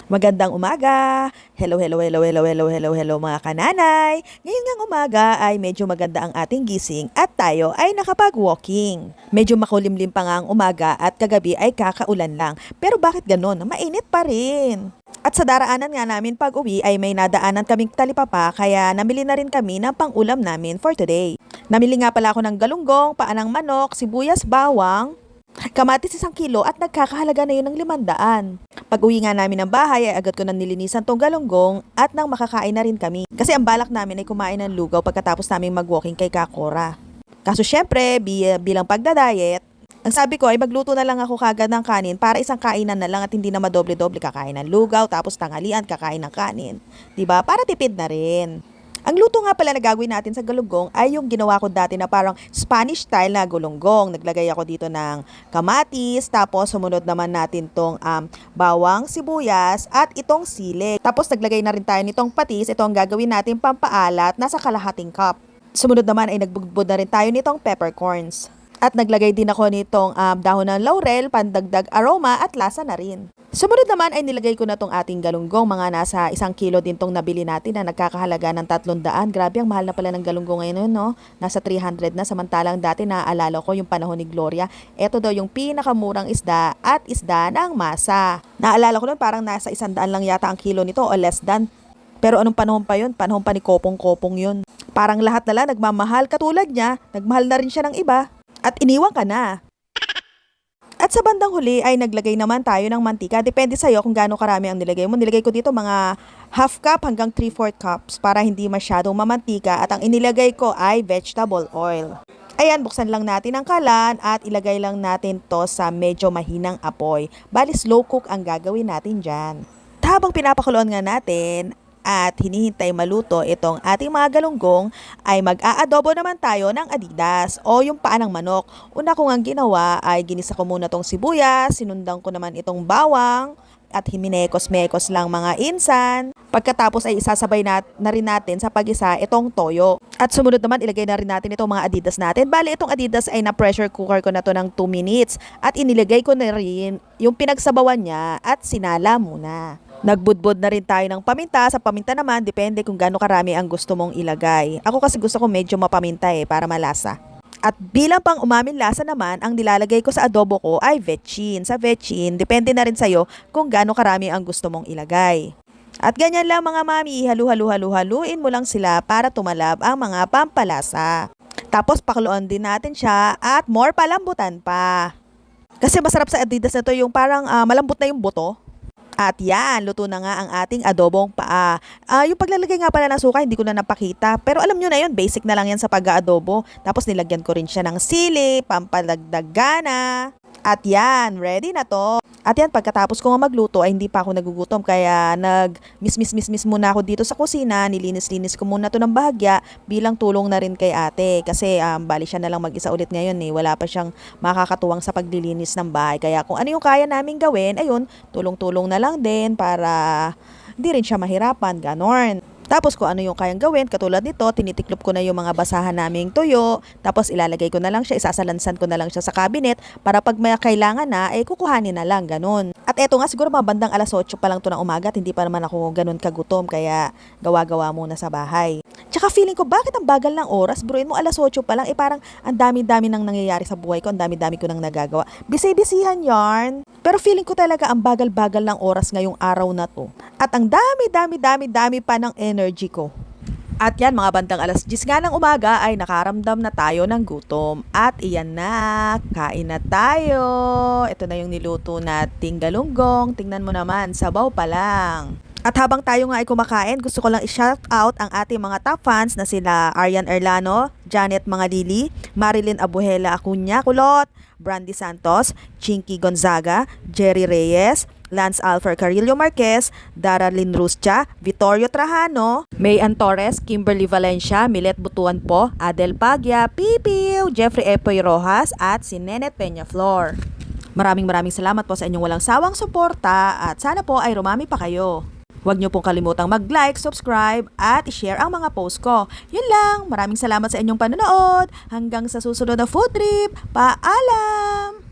Magandang umaga! Hello, hello, hello, hello, hello, hello, hello mga kananay! Ngayon ngang umaga ay medyo maganda ang ating gising at tayo ay nakapag-walking. Medyo makulimlim pa nga ang umaga at kagabi ay kakaulan lang. Pero bakit ganon? Mainit pa rin! At sa daraanan nga namin pag uwi ay may nadaanan kaming talipapa kaya namili na rin kami ng pang-ulam namin for today. Namili nga pala ako ng galunggong, paa ng manok, sibuyas, bawang, kamatis 1 kilo at nagkakahalaga na yun ng 500. Pag-uwi nga namin ng bahay ay agad ko nang nilinisan tong galunggong at nang makakain na rin kami. Kasi ang balak namin ay kumain ng lugaw pagkatapos namin mag-walking kay Kakora. Kaso syempre, bilang pagda-diet, ang sabi ko ay magluto na lang ako kagad ng kanin para isang kainan na lang at hindi na madoble-doble kakain ng lugaw tapos tanghalian kakain ng kanin. 'Di ba? Para tipid na rin. Ang luto nga pala na gagawin natin sa galunggong ay yung ginawa ko dati na parang Spanish style na galunggong. Naglagay ako dito ng kamatis, tapos sumunod naman natin tong bawang, sibuyas, at itong sili. Tapos naglagay na rin tayo nitong patis. Ito ang gagawin natin pampaalat, nasa kalahating cup. Sumunod naman ay nagbugbod na rin tayo nitong peppercorns. At naglagay din ako nitong dahon ng laurel, pandagdag aroma at lasa na rin. Sumunod naman ay nilagay ko na tong ating galunggong. Mga nasa 1 kilo din tong nabili natin na nagkakahalaga ng 300. Grabe, ang mahal na pala ng galunggong ngayon, no? Nasa 300 na, samantalang dati naaalala ko yung panahon ni Gloria. Ito daw yung pinakamurang isda at isda ng masa. Naalala ko nun parang nasa 100 lang yata ang kilo nito o less than. Pero anong panahon pa yun? Panahon pa ni Kopong-Kopong yun. Parang lahat na lang nagmamahal katulad niya. Nagmahal na rin siya ng iba. At iniwan ka na. At sa bandang huli ay naglagay naman tayo ng mantika. Depende sa'yo kung gaano karami ang nilagay mo. Nilagay ko dito mga half cup hanggang 3/4 cups para hindi masyadong mamantika. At ang inilagay ko ay vegetable oil. Ayan, buksan lang natin ang kalan at ilagay lang natin to sa medyo mahinang apoy. Bali slow cook ang gagawin natin dyan. Habang pinapakuluan nga natin at hinihintay maluto itong ating mga galunggong, ay mag-aadobo naman tayo ng adidas o yung paa ng manok. Una ko nga ginawa ay ginisa ko muna tong sibuyas, sinundan ko naman itong bawang, at himinekos-mekos lang mga insan. Pagkatapos ay isasabay na rin natin sa pag-isa itong toyo. At sumunod naman ilagay na rin natin itong mga adidas natin. Bali itong adidas ay na pressure cooker ko na to ng 2 minutes. At inilagay ko na rin yung pinagsabawan niya at sinala muna. Nagbudbod na rin tayo ng paminta. Sa paminta naman, depende kung gaano karami ang gusto mong ilagay. Ako kasi gusto ko medyo mapaminta para malasa. At bilang pang umamin lasa naman, ang nilalagay ko sa adobo ko ay vetchin. Sa vetchin, depende na rin sa'yo kung gaano karami ang gusto mong ilagay. At ganyan lang mga mami, haluin mo lang sila para tumalab ang mga pampalasa. Tapos pakuluan din natin siya at more palambutan pa. Kasi masarap sa adidas na to yung parang malambot na yung buto. At yan, luto na nga ang ating adobong paa. Yung paglalagay nga pala ng suka, hindi ko na napakita. Pero alam nyo na yun, basic na lang yan sa pag-aadobo. Tapos nilagyan ko rin siya ng sili, pampalagdag gana. At yan, ready na to. At yan, pagkatapos ko nga magluto ay hindi pa ako nagugutom. Kaya nag-miss muna ako dito sa kusina. Nilinis-linis ko muna to ng bahagya bilang tulong na rin kay ate. Kasi bali siya na lang mag-isa ulit ngayon Wala pa siyang makakatuwang sa paglilinis ng bahay. Kaya kung ano yung kaya namin gawin, ayun, tulong-tulong na lang din para hindi rin siya mahirapan. Ganon. Tapos kung ano yung kayang gawin, katulad nito, tinitiklop ko na yung mga basahan naming tuyo, tapos ilalagay ko na lang siya, isasalansan ko na lang siya sa cabinet, para pag may kailangan na, kukuhanin na lang, ganun. At eto nga, siguro mga bandang 8:00 pa lang to ng umaga, at hindi pa naman ako ganun kagutom, kaya gawa-gawa muna sa bahay. Tsaka feeling ko, bakit ang bagal ng oras? Bruin mo 8:00 pa lang, parang ang dami-dami nang nangyayari sa buhay ko, ang dami-dami ko nang nagagawa. Busy-busyhan yarn. Pero feeling ko talaga ang bagal-bagal ng oras ngayong araw na to. At ang dami pa ng energy ko. At yan, mga bandang 10:00 nga ng umaga ay nakaramdam na tayo ng gutom. At iyan na, kain na tayo. Ito na yung niluto nating galunggong. Tingnan mo naman, sabaw pa lang. At habang tayo nga ay kumakain, gusto ko lang i-shout out ang ating mga top fans na sila Arian Erlano, Janet Mangalili, Marilyn Abuhela Acuña Kulot, Brandy Santos, Chinky Gonzaga, Jerry Reyes, Lance Alfer Carillo Marquez, Daralyn Ruscha, Vittorio Trajano, May Ann Torres, Kimberly Valencia, Milet Butuan po, Adel Pagya, Pipiw, Jeffrey Epoy Rojas, at si Nenet Peñaflor. Maraming salamat po sa inyong walang sawang suporta at sana po ay rumami pa kayo. Huwag niyo pong kalimutang mag-like, subscribe, at i-share ang mga post ko. Yun lang, maraming salamat sa inyong panonood. Hanggang sa susunod na food trip, paalam!